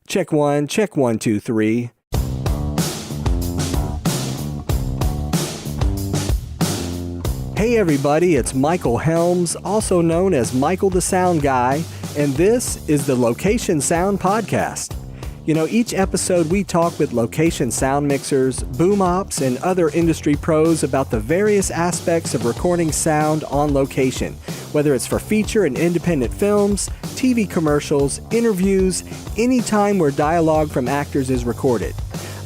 Check one, two, three. Hey everybody, it's Michael Helms, also known as Michael the Sound Guy, and this is the Location Sound Podcast. You know, each episode we talk with location sound mixers, boom ops, and other industry pros about the various aspects of recording sound on location, whether it's for feature and independent films, TV commercials, interviews, any time where dialogue from actors is recorded.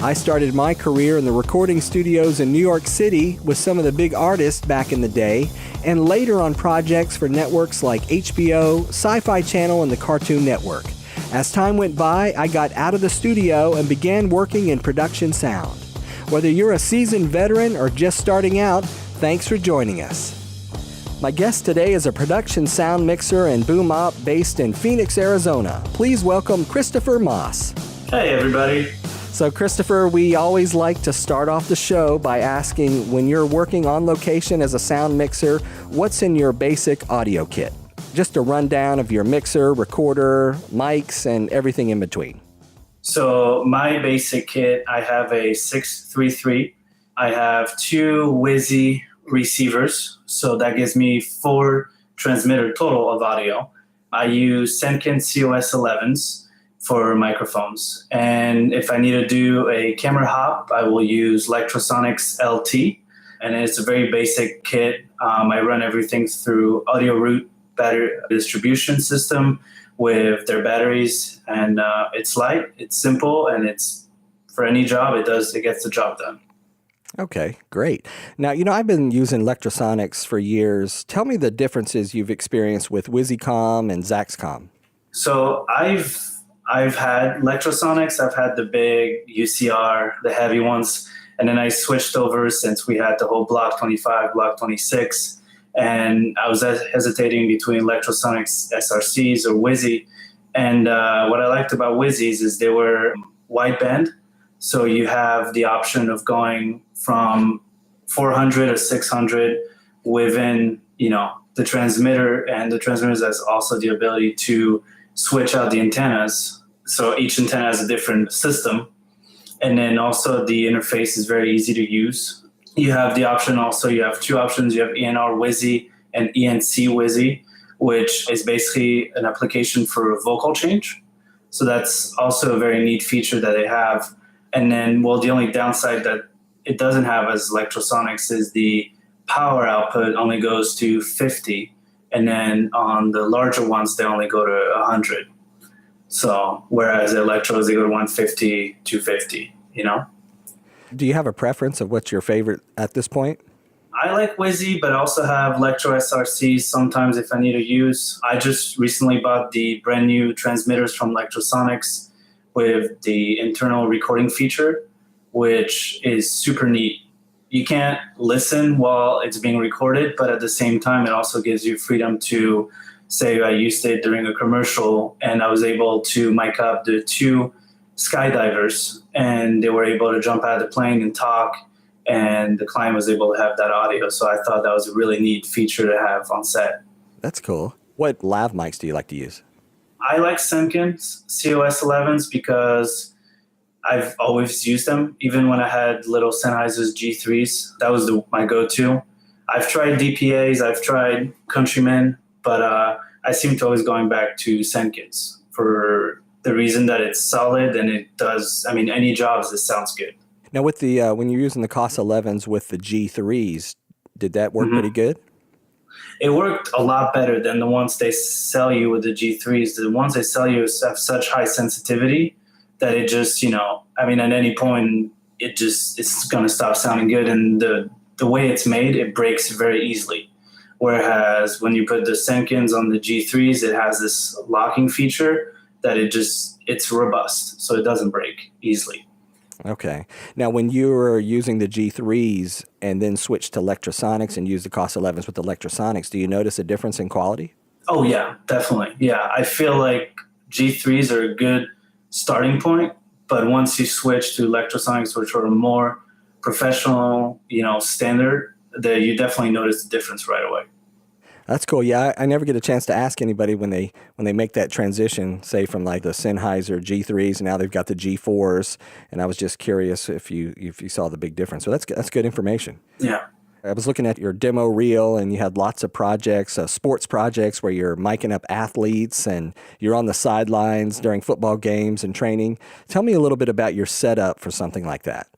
I started my career in the recording studios in New York City with some of the big artists back in the day, and later on projects for networks like HBO, Sci-Fi Channel, and the Cartoon Network. As time went by, I got out of the studio and began working in production sound. Whether you're a seasoned veteran or just starting out, thanks for joining us. My guest today is a production sound mixer and boom op based in Phoenix, Arizona. Please welcome Christopher Moss. Hey, everybody. So, Christopher, we always like to start off the show by asking, when you're working on location as a sound mixer, what's in your basic audio kit? Just a rundown of your mixer, recorder, mics, and everything in between. So my basic kit, I have a 633. I have 2 Wizzy receivers. So that gives me 4 transmitter total of audio. I use Sanken COS 11s for microphones. And if I need to do a camera hop, I will use Lectrosonics LT. And it's a very basic kit. I run everything through Audio Root battery distribution system with their batteries, and it's light, it's simple, and it's for any job it gets the job done. Okay, great. Now, you know, I've been using Lectrosonics for years. Tell me the differences you've experienced with Wisycom and Zaxcom. So I've had Lectrosonics, I've had the big UCR, the heavy ones, and then I switched over since we had the whole Block 25, Block 26. And I was hesitating between Electrosonics SRCs or Wizzy. And what I liked about Wizzy's is they were wideband. So you have the option of going from 400 or 600 within, the transmitter. And the transmitters has also the ability to switch out the antennas. So each antenna has a different system. And then also the interface is very easy to use. You have the option also, you have 2 options. You have ENR Wizzy and ENC Wizzy, which is basically an application for vocal change. So that's also a very neat feature that they have. And then, the only downside that it doesn't have as Electrosonics is the power output only goes to 50. And then on the larger ones, they only go to 100. So whereas Electros, they go to 150, 250, Do you have a preference of what's your favorite at this point? I like Wizzy, but I also have Electro SRCs sometimes if I need to use. I just recently bought the brand new transmitters from Lectrosonics with the internal recording feature, which is super neat. You can't listen while it's being recorded, but at the same time, it also gives you freedom to, say I used it during a commercial and I was able to mic up the 2 skydivers, and they were able to jump out of the plane and talk, and the client was able to have that audio. So I thought that was a really neat feature to have on set. That's cool. What lav mics do you like to use? I like Sanken's COS 11s because I've always used them. Even when I had little Sennheiser's G3s, that was my go-to. I've tried DPAs, I've tried Countrymen, but I seem to always going back to Sanken's for the reason that it's solid and it does, any jobs, it sounds good. Now, with the when you're using the COS 11s with the G3s, did that work pretty good? It worked a lot better than the ones they sell you with the G3s. The ones they sell you have such high sensitivity that it just, at any point, it's going to stop sounding good. And the way it's made, it breaks very easily. Whereas when you put the Sankens on the G3s, it has this locking feature that it's robust, so it doesn't break easily. Okay. Now, when you were using the G3s and then switched to Lectrosonics and used the COS 11s with Electrosonics, do you notice a difference in quality? Oh, yeah, definitely. Yeah, I feel like G3s are a good starting point, but once you switch to Electrosonics, which are more professional, standard, you definitely notice the difference right away. That's cool. Yeah, I never get a chance to ask anybody when they make that transition, say from like the Sennheiser G3s, and now they've got the G4s, and I was just curious if you saw the big difference. So that's good information. Yeah. I was looking at your demo reel, and you had lots of projects, sports projects where you're miking up athletes and you're on the sidelines during football games and training. Tell me a little bit about your setup for something like that.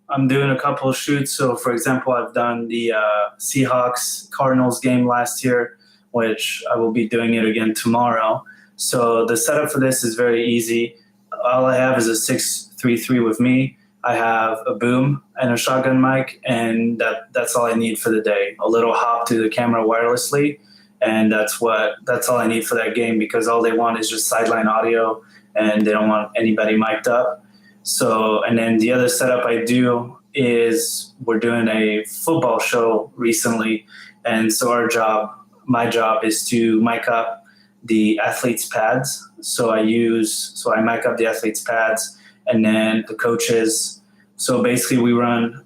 I'm doing a couple of shoots. So, for example, I've done the Seahawks Cardinals game last year, which I will be doing it again tomorrow. So, the setup for this is very easy. All I have is a 633 with me. I have a boom and a shotgun mic, and that's all I need for the day. A little hop to the camera wirelessly, and that's all I need for that game, because all they want is just sideline audio, and they don't want anybody mic'd up. So, and then the other setup I do is we're doing a football show recently. And so my job is to mic up the athletes' pads. So I mic up the athletes' pads and then the coaches. So basically we run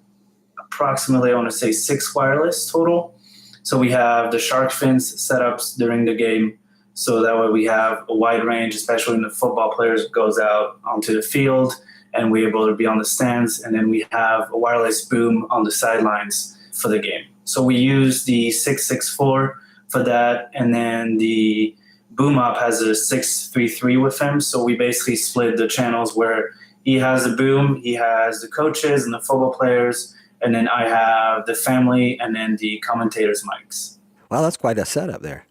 approximately, I want to say 6 wireless total. So we have the shark fins setups during the game. So that way we have a wide range, especially when the football players goes out onto the field, and we're able to be on the stands. And then we have a wireless boom on the sidelines for the game. So we use the 664 for that, and then the boom up has a 633 with him. So we basically split the channels where he has the boom, he has the coaches and the football players, and then I have the family and then the commentators' mics. Wow, that's quite a setup there.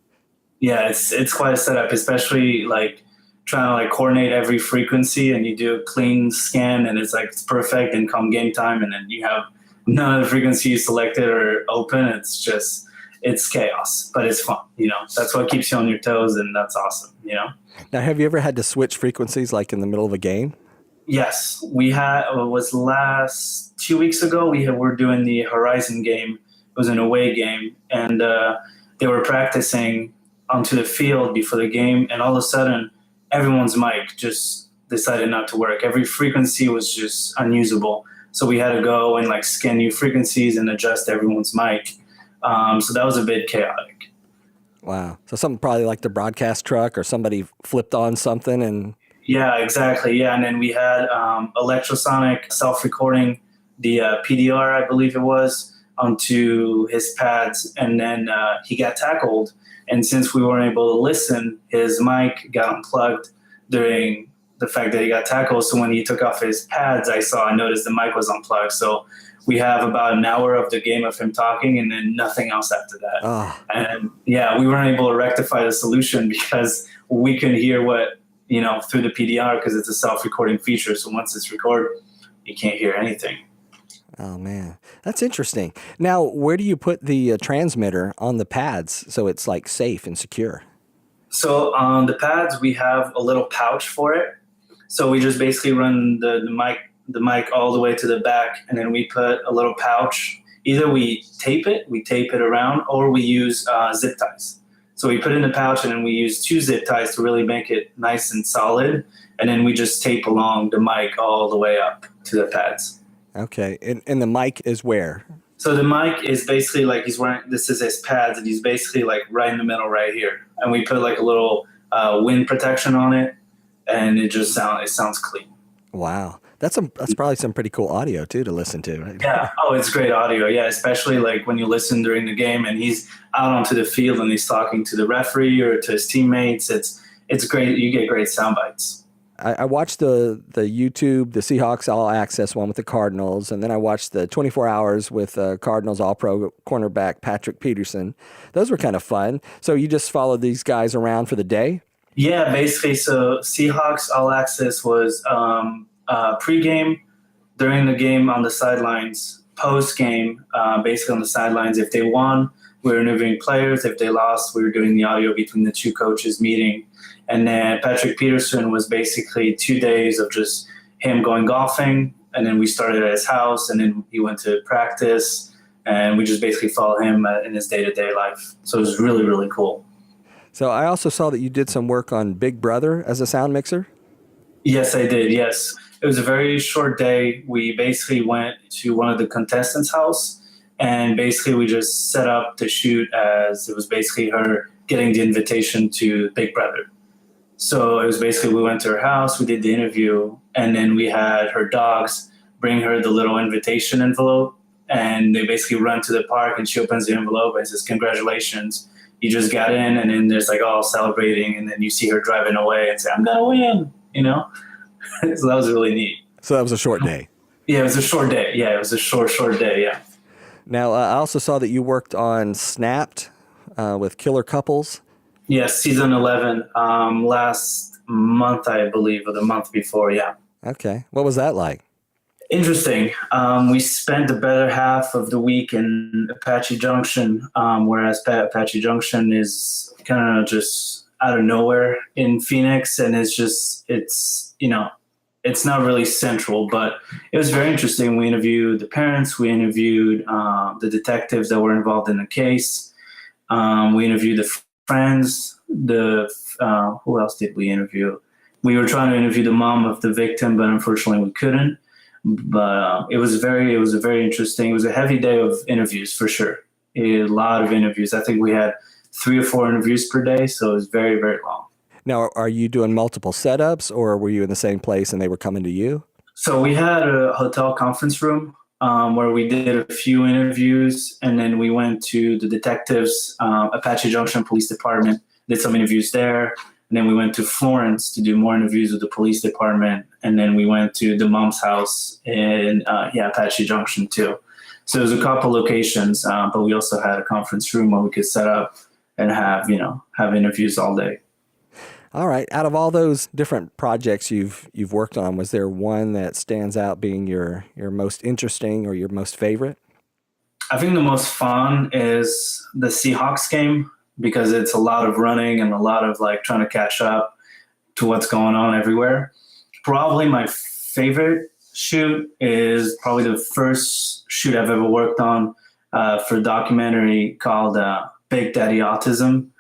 Yeah, it's quite a setup, especially like trying to like coordinate every frequency, and you do a clean scan and it's perfect, and come game time and then you have none of the frequencies selected or open. It's chaos, but it's fun, that's what keeps you on your toes, and that's awesome. Now, have you ever had to switch frequencies like in the middle of a game? Yes, we had. It was last 2 weeks ago. We're doing the Horizon game. It was an away game, and they were practicing onto the field before the game, and all of a sudden everyone's mic just decided not to work. Every frequency was just unusable. So we had to go and like scan new frequencies and adjust everyone's mic. So that was a bit chaotic. Wow. So something probably like the broadcast truck or somebody flipped on something and... Yeah, exactly. Yeah. And then we had ElectroSonic self-recording the PDR, I believe it was, onto his pads. And then he got tackled. And since we weren't able to listen, his mic got unplugged during the fact that he got tackled. So when he took off his pads, I noticed the mic was unplugged. So we have about an hour of the game of him talking and then nothing else after that. Oh. And yeah, we weren't able to rectify the solution because we couldn't hear what, through the PDR, because it's a self-recording feature. So once it's recorded, you can't hear anything. Oh, man. That's interesting. Now, where do you put the transmitter on the pads so it's like safe and secure? So on the pads, we have a little pouch for it. So we just basically run the mic all the way to the back, and then we put a little pouch. Either we tape it around, or we use zip ties. So we put it in the pouch, and then we use 2 zip ties to really make it nice and solid. And then we just tape along the mic all the way up to the pads. Okay. And the mic is where? So the mic is basically like this is his pads, and he's basically like right in the middle right here. And we put like a little wind protection on it, and it sounds clean. Wow. That's probably some pretty cool audio too to listen to, right? Yeah. Oh, it's great audio. Yeah. Especially like when you listen during the game and he's out onto the field and he's talking to the referee or to his teammates. It's great. You get great sound bites. I watched the YouTube, the Seahawks All Access one with the Cardinals, and then I watched the 24 Hours with Cardinals All-Pro cornerback Patrick Peterson. Those were kind of fun. So you just followed these guys around for the day? Yeah, basically. So Seahawks All Access was pre-game, during the game on the sidelines, post-game, basically on the sidelines. If they won, we were interviewing players. If they lost, we were doing the audio between the 2 coaches meeting. And then Patrick Peterson was basically 2 days of just him going golfing. And then we started at his house, and then he went to practice, and we just basically followed him in his day-to-day life. So it was really, really cool. So I also saw that you did some work on Big Brother as a sound mixer. Yes, I did. Yes. It was a very short day. We basically went to one of the contestants' house, And basically we just set up the shoot as it was basically her getting the invitation to Big Brother. So it was basically we went to her house, we did the interview, and then we had her dogs bring her the little invitation envelope, and they basically run to the park, and she opens the envelope and says, "Congratulations, you just got in." And then there's like all celebrating, and then you see her driving away and say, "I'm gonna win," you know. So that was really neat. So that was a short day. Yeah, it was a short day. Yeah, it was a short day. Yeah. Now, I also saw that you worked on Snapped with Killer Couples. Yes, season 11, last month, I believe, or the month before. Yeah. Okay. What was that like? Interesting. We spent the better half of the week in Apache Junction, whereas Apache Junction is kind of just out of nowhere in Phoenix, and it's not really central, but it was very interesting. We interviewed the parents, we interviewed the detectives that were involved in the case, we interviewed the friends, who else did we interview? We were trying to interview the mom of the victim, but unfortunately we couldn't. But it was a very interesting. It was a heavy day of interviews for sure. A lot of interviews. I think we had 3 or 4 interviews per day, so it was very, very long. Now, are you doing multiple setups, or were you in the same place and they were coming to you? So we had a hotel conference room where we did a few interviews, and then we went to the detectives, Apache Junction Police Department, did some interviews there. And then we went to Florence to do more interviews with the police department. And then we went to the mom's house in Apache Junction too. So it was a couple locations, but we also had a conference room where we could set up and have interviews all day. All right. Out of all those different projects you've worked on, was there one that stands out being your most interesting or your most favorite? I think the most fun is the Seahawks game, because it's a lot of running and a lot of like trying to catch up to what's going on everywhere. Probably my favorite shoot is probably the first shoot I've ever worked on for a documentary called Big Daddy Autism.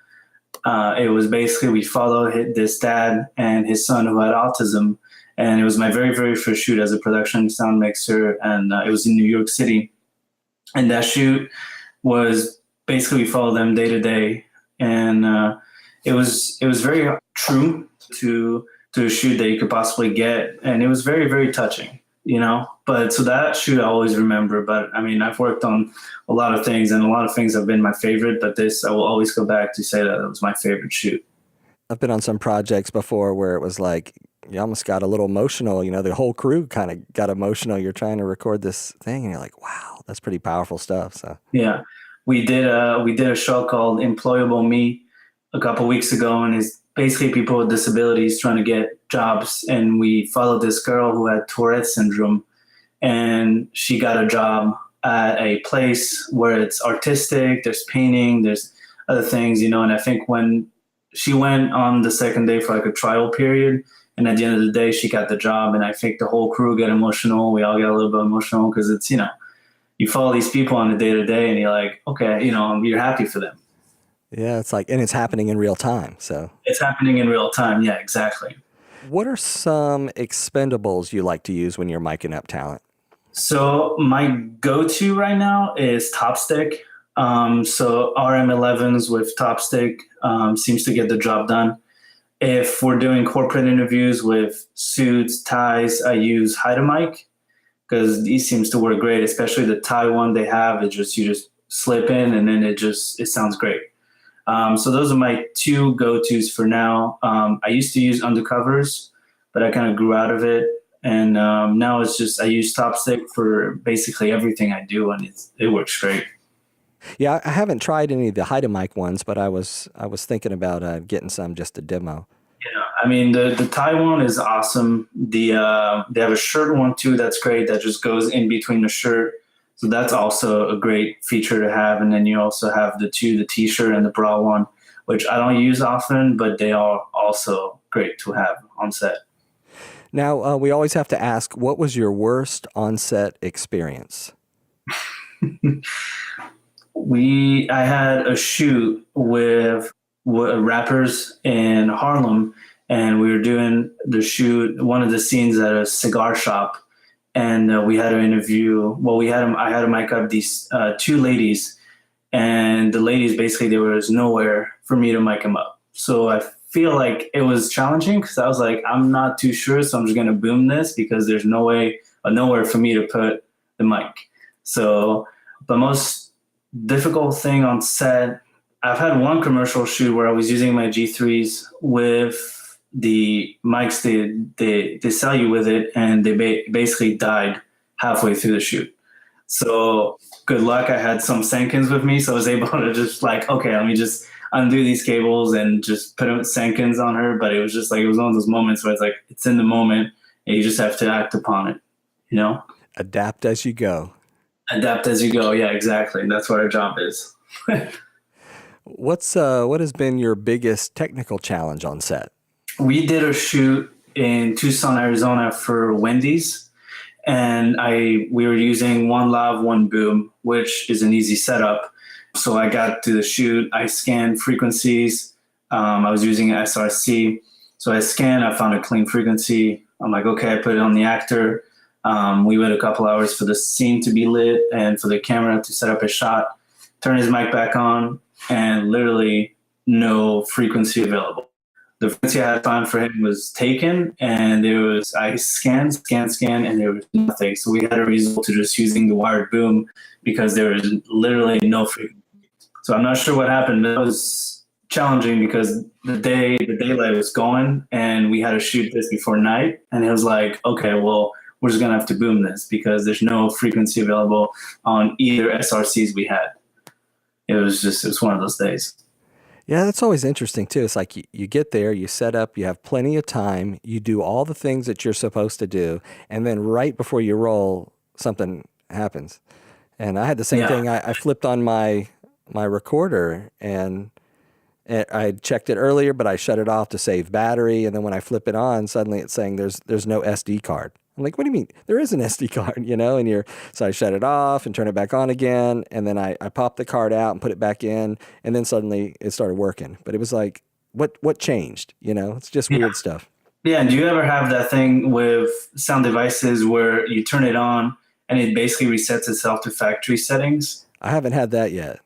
It was basically we followed this dad and his son who had autism, and it was my very, very first shoot as a production sound mixer, and it was in New York City. And that shoot was basically we followed them day to day, and it was very true to a shoot that you could possibly get, and it was very, very touching, you know. But so that shoot I always remember. But I mean, I've worked on a lot of things, and a lot of things have been my favorite, but this I will always go back to say that it was my favorite shoot. I've been on some projects before where it was like you almost got a little emotional, you know, the whole crew kind of got emotional. You're trying to record this thing and you're like, wow, that's pretty powerful stuff. So yeah, we did a show called Employable Me a couple weeks ago, and it's basically people with disabilities trying to get jobs, and we followed this girl who had Tourette's syndrome, and she got a job at a place where it's artistic, there's painting, there's other things, you know. And I think when she went on the second day for like a trial period, and at the end of the day she got the job, and I think the whole crew get emotional. We all get a little bit emotional because it's, you know, you follow these people on a day to day and you're like, okay, you know, you're happy for them. Yeah, it's like, and it's happening in real time. So it's happening in real time. Yeah, exactly. What are some expendables you like to use when you're miking up talent? So my go-to right now is Top Stick. So RM11s with Top Stick seems to get the job done. If we're doing corporate interviews with suits, ties, I use Hide-A-Mic because these seems to work great, especially the tie one they have. You just slip in and then it sounds great. So those are my 2 go-tos for now. I used to use undercovers, but I kind of grew out of it. And now it's just I use Top Stick for basically everything I do, and it works great. Yeah, I haven't tried any of the Hide-A-Mic ones, but I was thinking about getting some just to demo. Yeah, I mean the tie one is awesome. They have a shirt one too that's great, that just goes in between the shirt. So that's also a great feature to have. And then you also have the t-shirt and the bra one, which I don't use often, but they are also great to have on set. Now, we always have to ask, what was your worst on-set experience? I had a shoot with rappers in Harlem, and we were doing the shoot, one of the scenes at a cigar shop. and we had an interview. Well, I had to mic up these two ladies, and the ladies basically there was nowhere for me to mic them up. So I feel like it was challenging because I was like, I'm not too sure, so I'm just gonna boom this because there's nowhere for me to put the mic. So the most difficult thing on set, I've had one commercial shoot where I was using my G3s with the mics they sell you with it, and they basically died halfway through the shoot. So good luck. I had some Sankens with me, so I was able to just like, okay, let me just undo these cables and just put Sankens on her. But it was just like, it was one of those moments where it's like, it's in the moment and you just have to act upon it, you know? Adapt as you go. Adapt as you go. Yeah, exactly. That's what our job is. What has been your biggest technical challenge on set? We did a shoot in Tucson, Arizona for Wendy's, and we were using one lav, one boom, which is an easy setup. So I got to the shoot, I scanned frequencies. I was using an SRC. So I scanned, I found a clean frequency. I'm like, okay, I put it on the actor. We waited a couple hours for the scene to be lit and for the camera to set up a shot, turn his mic back on, and literally no frequency available. The frequency I had found for him was taken, and I scanned, and there was nothing. So we had to resort to just using the wired boom because there was literally no frequency. So I'm not sure what happened. It was challenging because the daylight was going, and we had to shoot this before night. And it was like, okay, well, we're just gonna have to boom this because there's no frequency available on either SRCs we had. It was one of those days. Yeah, that's always interesting too. It's like you get there, you set up, you have plenty of time, you do all the things that you're supposed to do, and then right before you roll, something happens. And I had the same thing. I flipped on my recorder, and I checked it earlier, but I shut it off to save battery. And then when I flip it on, suddenly it's saying there's no SD card. I'm like, what do you mean? There is an SD card, you know? So I shut it off and turn it back on again. And then I popped the card out and put it back in. And then suddenly it started working. But it was like, what changed? You know, it's just weird stuff. Yeah. And do you ever have that thing with sound devices where you turn it on and it basically resets itself to factory settings? I haven't had that yet.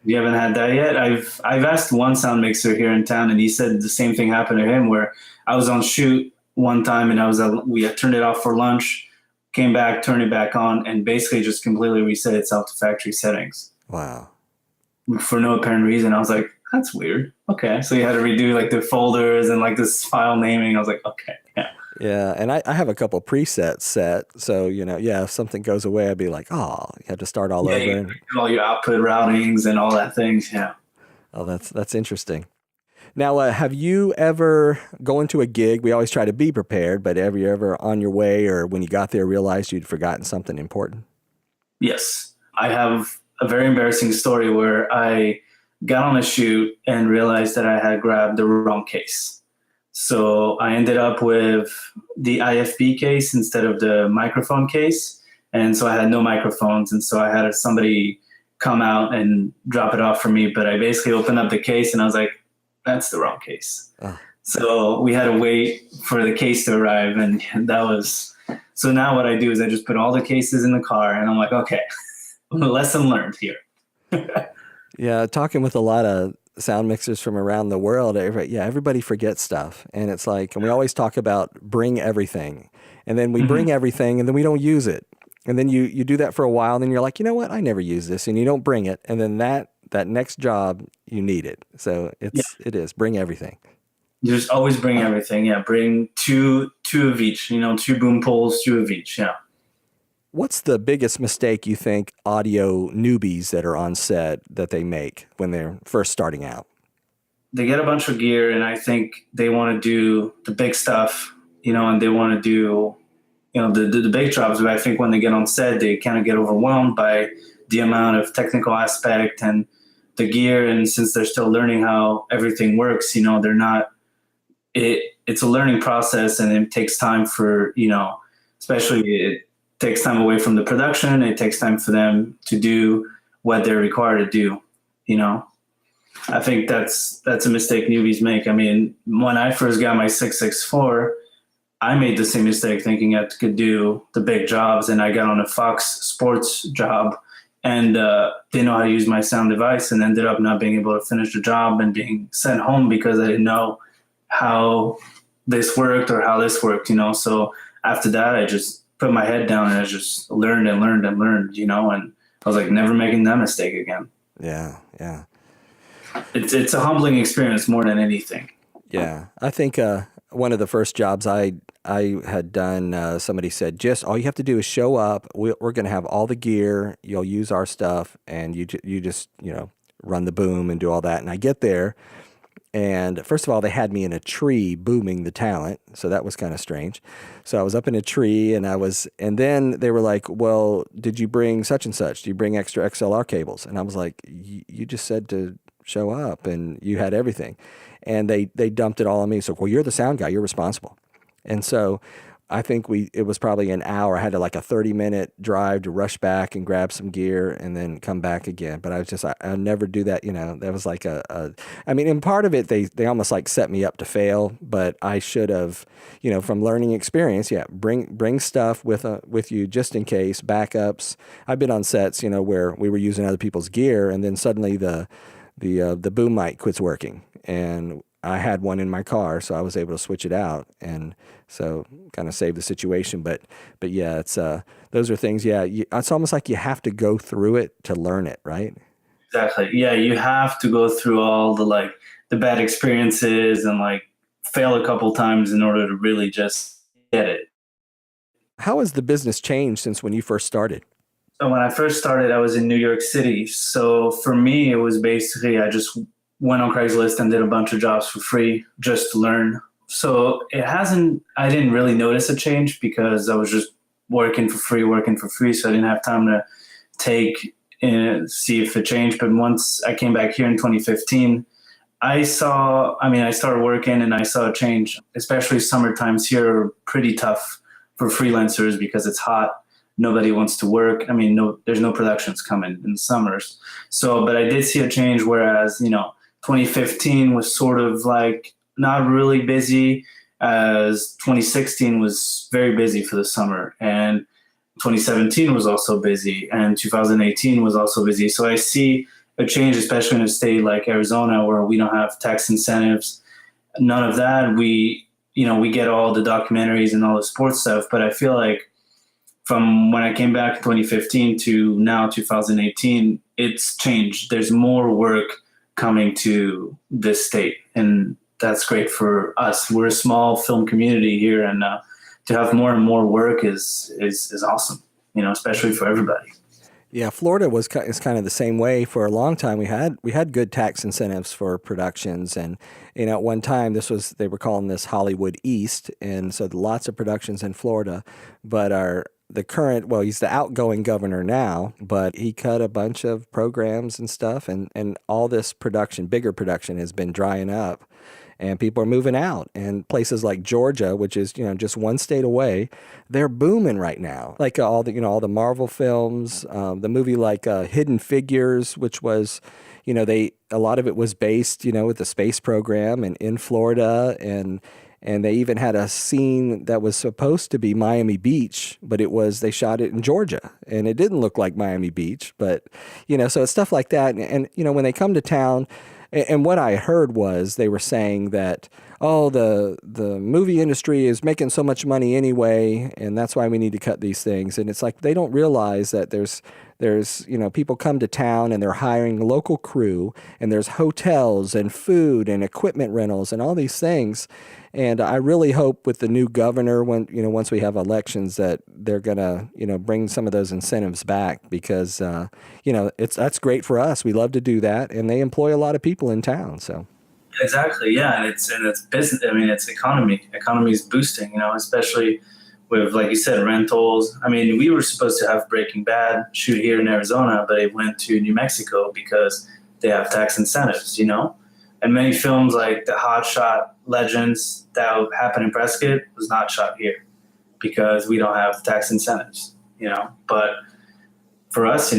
You haven't had that yet? I've asked one sound mixer here in town, and he said the same thing happened to him, where I was on shoot one time and we had turned it off for lunch, came back, turned it back on, and basically just completely reset itself to factory settings. Wow. For no apparent reason. I was like, that's weird. Okay. So you had to redo like the folders and like this file naming. I was like, okay, yeah. Yeah, and I have a couple presets set, so if something goes away, I'd be like, oh, you have to start all over. You do all your output routings and all that things, yeah. Oh, that's interesting. Now, have you ever going to a gig? We always try to be prepared, but have you ever on your way or when you got there realized you'd forgotten something important? Yes, I have a very embarrassing story where I got on a shoot and realized that I had grabbed the wrong case. So I ended up with the IFB case instead of the microphone case. And so I had no microphones. And so I had somebody come out and drop it off for me. But I basically opened up the case and I was like, that's the wrong case. Oh. So we had to wait for the case to arrive. And so now what I do is I just put all the cases in the car and I'm like, okay, lesson learned here. Yeah, talking with a lot of sound mixers from around the world, everybody forgets stuff. And it's like, and we always talk about bring everything. And then we bring everything and then we don't use it. And then you do that for a while and then you're like, you know what? I never use this. And you don't bring it. And then that next job, you need it. So it is bring everything. You just always bring everything. Yeah. Bring two of each, 2 boom poles, 2 of each. Yeah. What's the biggest mistake you think audio newbies that are on set that they make when they're first starting out? They get a bunch of gear and I think they want to do the big stuff, and they want to do, the big jobs. But I think when they get on set, they kind of get overwhelmed by the amount of technical aspect and the gear. And since they're still learning how everything works, they're not, it's a learning process and it takes time for, especially it takes time away from the production. It takes time for them to do what they're required to do. I think that's a mistake newbies make. I mean, when I first got my 664, I made the same mistake thinking I could do the big jobs, and I got on a Fox Sports job and didn't know how to use my sound device, and ended up not being able to finish the job and being sent home because I didn't know how this worked or how this worked, you know. So after that, I just put my head down and I just learned and learned and learned, you know, and I was like, never making that mistake again. Yeah, yeah. It's a humbling experience more than anything. Yeah, I think one of the first jobs I had done, somebody said, just all you have to do is show up. We're going to have all the gear. You'll use our stuff, and you just run the boom and do all that. And I get there, and first of all, they had me in a tree booming the talent, so that was kind of strange. So I was up in a tree, and then they were like, "Well, did you bring such and such? Do you bring extra XLR cables?" And I was like, "You just said to show up, and you had everything." And they dumped it all on me. So, well, you're the sound guy, you're responsible. And so I think it was probably an hour. I had like a 30-minute drive to rush back and grab some gear and then come back again. But I was just, I never do that. That was like I mean, in part of it, they almost like set me up to fail, but I should have, from learning experience, bring stuff with you just in case, backups. I've been on sets, where we were using other people's gear, and then suddenly the boom mic quits working, and I had one in my car, so I was able to switch it out, and so kind of saved the situation. But yeah, it's those are things. Yeah, it's almost like you have to go through it to learn it, right? Exactly. Yeah, you have to go through all the bad experiences and fail a couple times in order to really just get it. How has the business changed since when you first started? So when I first started, I was in New York City. So for me, it was basically I just went on Craigslist and did a bunch of jobs for free just to learn. So I didn't really notice a change because I was just working for free. So I didn't have time to see if it changed. But once I came back here in 2015, I started working and I saw a change, especially summer times here are pretty tough for freelancers because it's hot. Nobody wants to work. I mean, there's no productions coming in the summers. So, but I did see a change, whereas, 2015 was sort of not really busy, as 2016 was very busy for the summer. And 2017 was also busy, and 2018 was also busy. So I see a change, especially in a state like Arizona, where we don't have tax incentives, none of that. We get all the documentaries and all the sports stuff, but I feel like from when I came back in 2015 to now 2018, it's changed. There's more work coming to this state, and that's great for us. We're a small film community here, and to have more and more work is awesome, especially for everybody. Yeah, Florida is kind of the same way. For a long time, we had good tax incentives for productions, and at one time they were calling this Hollywood East, and so lots of productions in Florida. But the current, he's the outgoing governor now, but he cut a bunch of programs and stuff, and all this bigger production has been drying up, and people are moving out. And places like Georgia, which is just one state away, they're booming right now. Like all the Marvel films, the movie like Hidden Figures, which was a lot of it was based with the space program and in Florida, and they even had a scene that was supposed to be Miami Beach, but they shot it in Georgia, and it didn't look like Miami Beach. But so it's stuff like that, and when they come to town. And what I heard was they were saying that, the movie industry is making so much money anyway, and that's why we need to cut these things. And it's like they don't realize that there's people come to town and they're hiring a local crew, and there's hotels and food and equipment rentals and all these things. And I really hope with the new governor, once we have elections, that they're gonna bring some of those incentives back, because that's great for us. We love to do that, and they employ a lot of people in town. So exactly, yeah, and it's business. I mean, it's economy. Economy is boosting, especially with, like you said, rentals. I mean, we were supposed to have Breaking Bad shoot here in Arizona, but it went to New Mexico because they have tax incentives, And many films like the Hot Shot Legends that happened in Prescott was not shot here because we don't have tax incentives, But for us,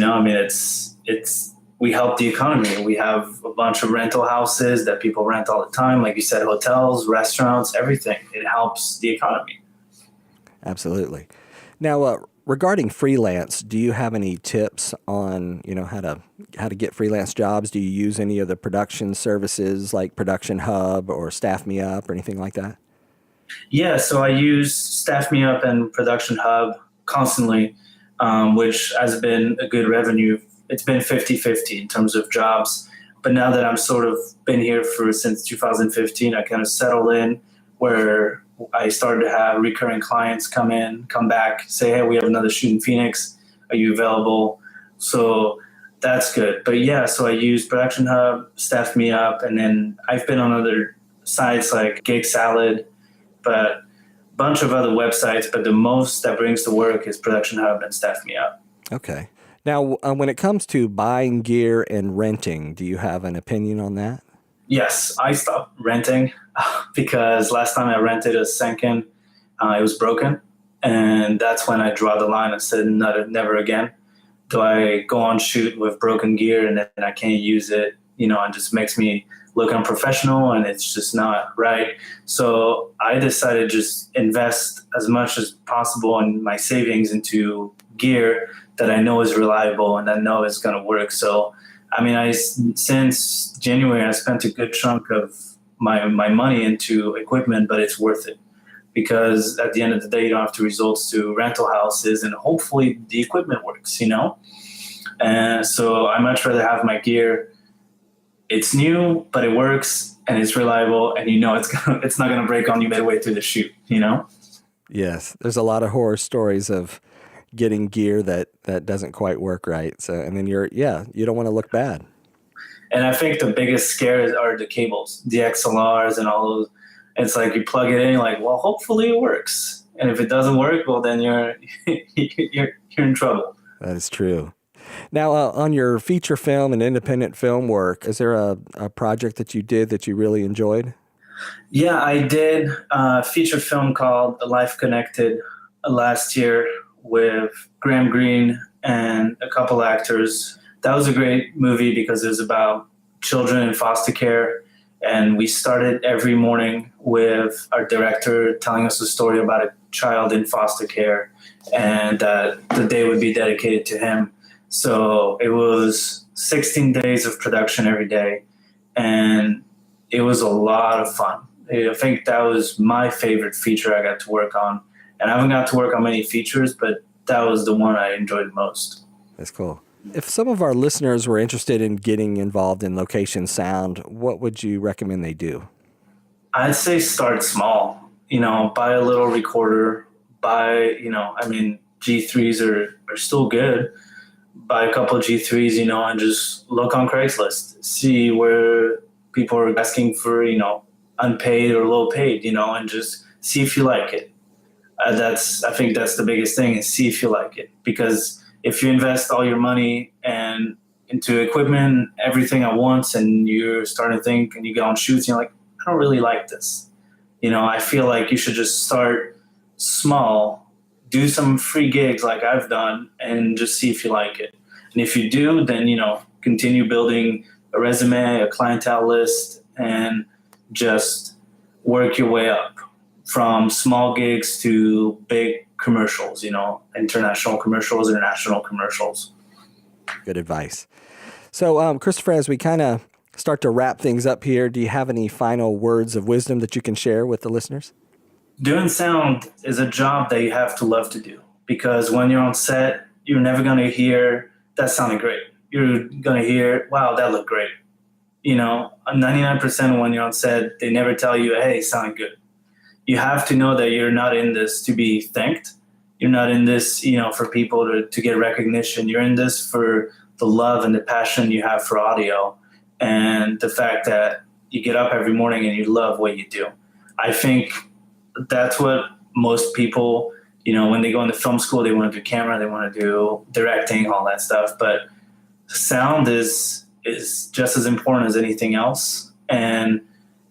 it's we help the economy. We have a bunch of rental houses that people rent all the time. Like you said, hotels, restaurants, everything. It helps the economy. Absolutely. Now, regarding freelance, do you have any tips on, how to get freelance jobs? Do you use any of the production services like Production Hub or Staff Me Up or anything like that? Yeah, so I use Staff Me Up and Production Hub constantly, which has been a good revenue. It's been 50-50 in terms of jobs. But now that I'm sort of been here since 2015, I kind of settled in where I started to have recurring clients come back, say, hey, we have another shoot in Phoenix. Are you available? So that's good. But yeah, so I use Production Hub, Staff Me Up, and then I've been on other sites like Gig Salad, but a bunch of other websites. But the most that brings the work is Production Hub and Staff Me Up. Okay. Now, when it comes to buying gear and renting, do you have an opinion on that? Yes, I stopped renting because last time I rented a Sanken, it was broken. And that's when I draw the line and said, never again. Do I go on shoot with broken gear and then I can't use it? It just makes me look unprofessional and it's just not right. So I decided to just invest as much as possible in my savings into gear that I know is reliable and I know is going to work. So since January, I spent a good chunk of my money into equipment, but it's worth it because at the end of the day, you don't have to resort to rental houses and hopefully the equipment works, And so I much rather have my gear. It's new, but it works and it's reliable and it's not going to break on you midway through the shoot, Yes. There's a lot of horror stories of getting gear that doesn't quite work right. So, and then you don't want to look bad. And I think the biggest scares are the cables, the XLRs and all those. It's like you plug it in, you're like, well, hopefully it works. And if it doesn't work, well, then you're in trouble. That is true. Now, on your feature film and independent film work, is there a project that you did that you really enjoyed? Yeah, I did a feature film called Life Connected last year with Graham Greene and a couple actors. That was a great movie because it was about children in foster care. And we started every morning with our director telling us a story about a child in foster care and that the day would be dedicated to him. So it was 16 days of production every day. And it was a lot of fun. I think that was my favorite feature I got to work on. And I haven't got to work on many features, but that was the one I enjoyed most. That's cool. If some of our listeners were interested in getting involved in location sound, what would you recommend they do? I'd say start small. Buy a little recorder. G3s are still good. Buy a couple of G3s, and just look on Craigslist. See where people are asking for, unpaid or low paid, and just see if you like it. I think that's the biggest thing is see if you like it. Because if you invest all your money and into equipment, everything at once, and you're starting to think and you get on shoots, and you're like, I don't really like this. I feel like you should just start small, do some free gigs like I've done, and just see if you like it. And if you do, then, continue building a resume, a clientele list, and just work your way up from small gigs to big commercials, international commercials or national commercials. Good advice. So, Christopher, as we kind of start to wrap things up here, do you have any final words of wisdom that you can share with the listeners? Doing sound is a job that you have to love to do because when you're on set, you're never going to hear, that sounded great. You're going to hear, wow, that looked great. 99% when you're on set, they never tell you, hey, it sounded good. You have to know that you're not in this to be thanked. You're not in this, for people to get recognition. You're in this for the love and the passion you have for audio and the fact that you get up every morning and you love what you do. I think that's what most people, when they go into film school, they want to do camera, they want to do directing, all that stuff. But sound is just as important as anything else. And,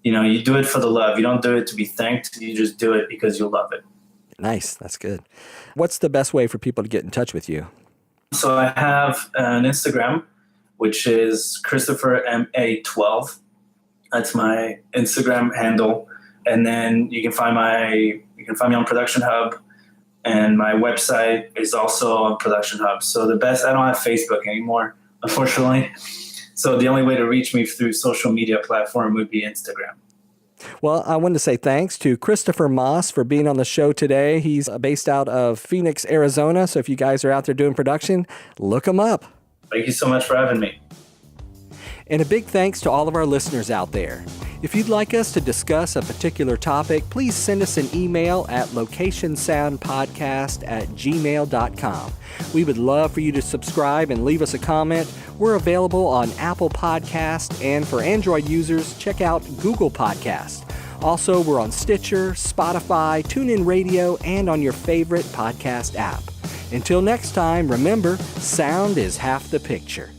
you do it for the love. You don't do it to be thanked. You just do it because you love it. Nice. That's good. What's the best way for people to get in touch with you? So I have an Instagram, which is Christopher MA12. That's my Instagram handle. And then you can find me on Production Hub And my website is also on Production Hub. So I don't have Facebook anymore, unfortunately. So the only way to reach me through social media platform would be Instagram. Well, I wanted to say thanks to Christopher Moss for being on the show today. He's based out of Phoenix, Arizona. So if you guys are out there doing production, look him up. Thank you so much for having me. And a big thanks to all of our listeners out there. If you'd like us to discuss a particular topic, please send us an email at locationsoundpodcast@gmail.com. We would love for you to subscribe and leave us a comment. We're available on Apple Podcast, and for Android users, check out Google Podcast. Also, we're on Stitcher, Spotify, TuneIn Radio, and on your favorite podcast app. Until next time, remember, sound is half the picture.